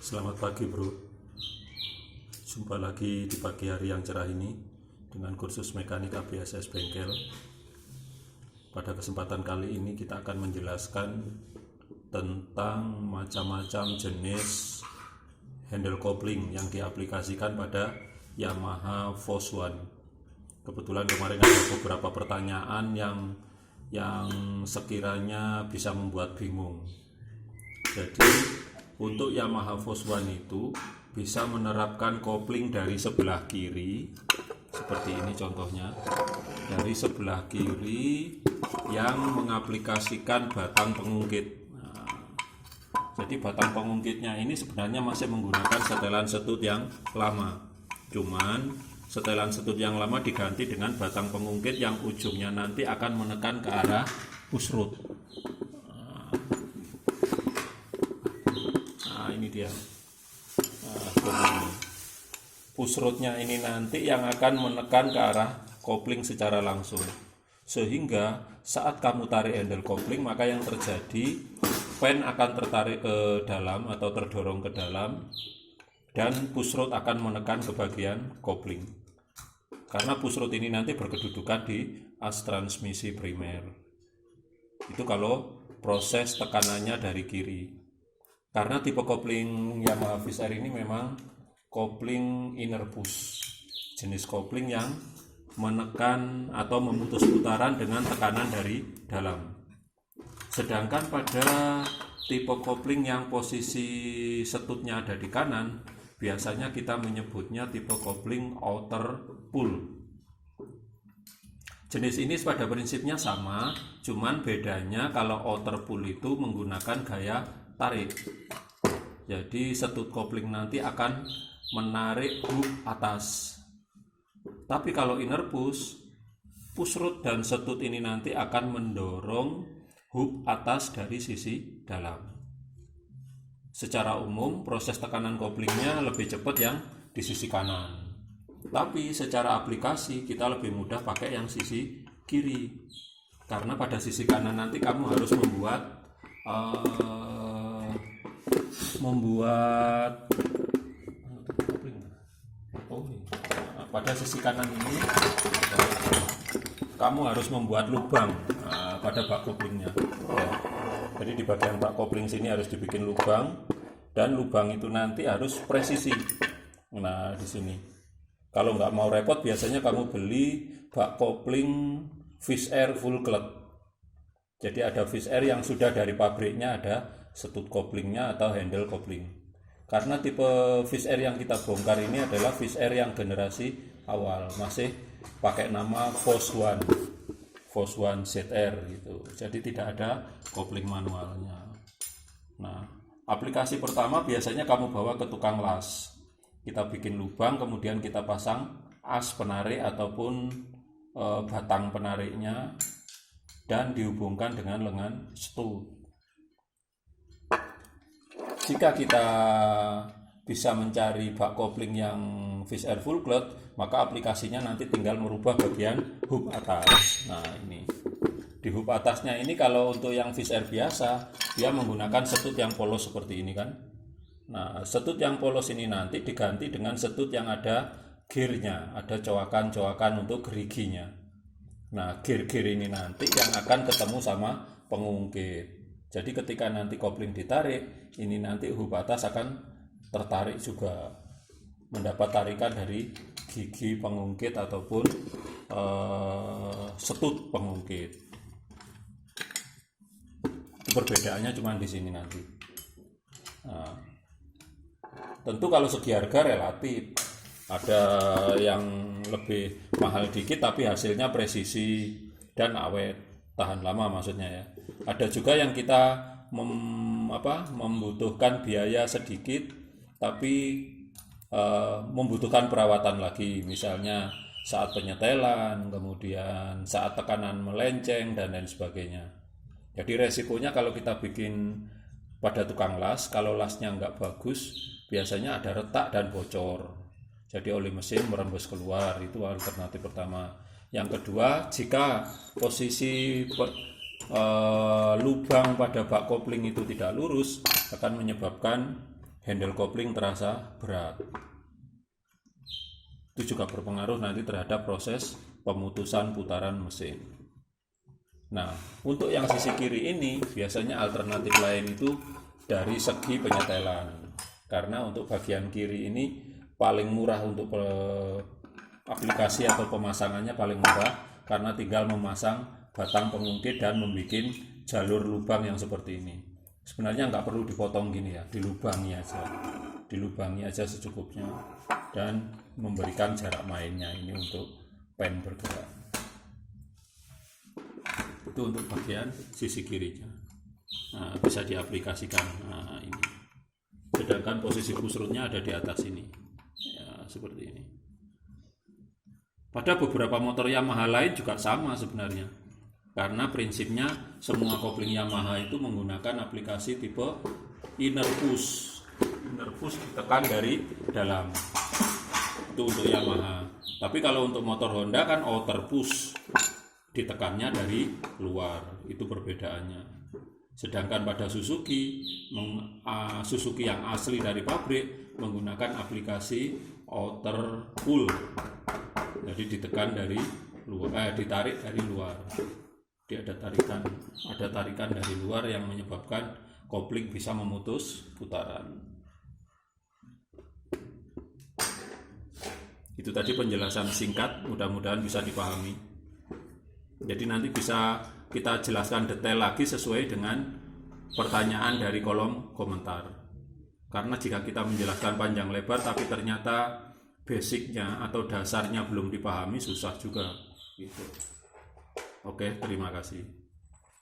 Selamat pagi bro, jumpa lagi di pagi hari yang cerah ini dengan kursus mekanik ABSS bengkel. Pada kesempatan kali ini kita akan menjelaskan tentang macam-macam jenis handle coupling yang diaplikasikan pada Yamaha Force One. Kebetulan kemarin ada beberapa pertanyaan yang sekiranya bisa membuat bingung. Jadi untuk Yamaha Force One itu bisa menerapkan kopling dari sebelah kiri seperti ini contohnya, dari sebelah kiri yang mengaplikasikan batang pengungkit. Jadi batang pengungkitnya ini sebenarnya masih menggunakan setelan setut yang lama, cuman setelan setut yang lama diganti dengan batang pengungkit yang ujungnya nanti akan menekan ke arah push rod. Ini dia push rodnya ini nanti yang akan menekan ke arah kopling secara langsung, sehingga saat kamu tarik handle kopling maka yang terjadi pen akan tertarik ke dalam atau terdorong ke dalam dan push rod akan menekan ke bagian kopling, karena push rod ini nanti berkedudukan di as transmisi primer. Itu kalau proses tekanannya dari kiri. Karena tipe kopling Yamaha Fish Air ini memang kopling inner push, jenis kopling yang menekan atau memutus putaran dengan tekanan dari dalam. Sedangkan pada tipe kopling yang posisi setutnya ada di kanan, biasanya kita menyebutnya tipe kopling outer pull. Jenis ini pada prinsipnya sama, cuman bedanya kalau outer pull itu menggunakan gaya tarik. Jadi setut kopling nanti akan menarik hook atas. Tapi kalau inner push rod dan setut ini nanti akan mendorong hook atas dari sisi dalam. Secara umum proses tekanan koplingnya lebih cepat yang di sisi kanan. Tapi secara aplikasi kita lebih mudah pakai yang sisi kiri. Karena pada sisi kanan nanti kamu harus pada sisi kanan ini kamu harus membuat lubang pada bak koplingnya. Jadi di bagian bak kopling sini harus dibikin lubang, dan lubang itu nanti harus presisi. Nah di sini kalau nggak mau repot biasanya kamu beli bak kopling Fish Air full clutch. Jadi ada Fish Air yang sudah dari pabriknya ada setut koplingnya atau handle kopling. Karena tipe Fish Air yang kita bongkar ini adalah Fish Air yang generasi awal, masih pakai nama Force One ZR gitu. Jadi tidak ada kopling manualnya. Nah, aplikasi pertama biasanya kamu bawa ke tukang las. Kita bikin lubang, kemudian kita pasang as penarik ataupun batang penariknya dan dihubungkan dengan lengan setut. Jika kita bisa mencari bak kopling yang Fish Air full clutch, maka aplikasinya nanti tinggal merubah bagian hub atas. Nah ini di hub atasnya ini kalau untuk yang Fish Air biasa dia menggunakan setut yang polos seperti ini kan. Nah setut yang polos ini nanti diganti dengan setut yang ada gearnya, ada coakan-coakan untuk geriginya. Nah gear-gear ini nanti yang akan ketemu sama pengungkit. Jadi ketika nanti kopling ditarik, ini nanti hub atas akan tertarik juga, mendapat tarikan dari gigi pengungkit ataupun setut pengungkit. Itu perbedaannya cuma di sini nanti. Nah, tentu kalau segi harga relatif, ada yang lebih mahal dikit tapi hasilnya presisi dan awet, tahan lama maksudnya ya. Ada juga yang kita membutuhkan biaya sedikit tapi membutuhkan perawatan lagi, misalnya saat penyetelan, kemudian saat tekanan melenceng dan lain sebagainya. Jadi resikonya kalau kita bikin pada tukang las, kalau lasnya nggak bagus biasanya ada retak dan bocor, jadi oli mesin merembes keluar. Itu alternatif pertama. Yang kedua, jika posisi lubang pada bak kopling itu tidak lurus, akan menyebabkan handle kopling terasa berat. Itu juga berpengaruh nanti terhadap proses pemutusan putaran mesin. Nah, untuk yang sisi kiri ini biasanya alternatif lain itu dari segi penyetelan. Karena untuk bagian kiri ini paling murah untuk aplikasi atau pemasangannya paling murah, karena tinggal memasang batang pengungkit dan membuat jalur lubang yang seperti ini. Sebenarnya nggak perlu dipotong gini ya, dilubangi aja secukupnya dan memberikan jarak mainnya ini untuk pen bergerak. Itu untuk bagian sisi kirinya. Nah, bisa diaplikasikan. Nah, ini. Sedangkan posisi pusrutnya ada di atas ini. Ya, seperti ini. Pada beberapa motor Yamaha lain juga sama sebenarnya. Karena prinsipnya semua kopling Yamaha itu menggunakan aplikasi tipe inner push. Inner push ditekan dari dalam. Itu untuk Yamaha. Tapi kalau untuk motor Honda kan outer push, ditekannya dari luar. Itu perbedaannya. Sedangkan pada Suzuki yang asli dari pabrik menggunakan aplikasi outer pull. Jadi ditekan dari luar, ditarik dari luar. Jadi ada tarikan dari luar yang menyebabkan kopling bisa memutus putaran. Itu tadi penjelasan singkat, mudah-mudahan bisa dipahami. Jadi nanti bisa kita jelaskan detail lagi sesuai dengan pertanyaan dari kolom komentar. Karena jika kita menjelaskan panjang lebar tapi ternyata basicnya atau dasarnya belum dipahami, susah juga gitu. Oke, terima kasih.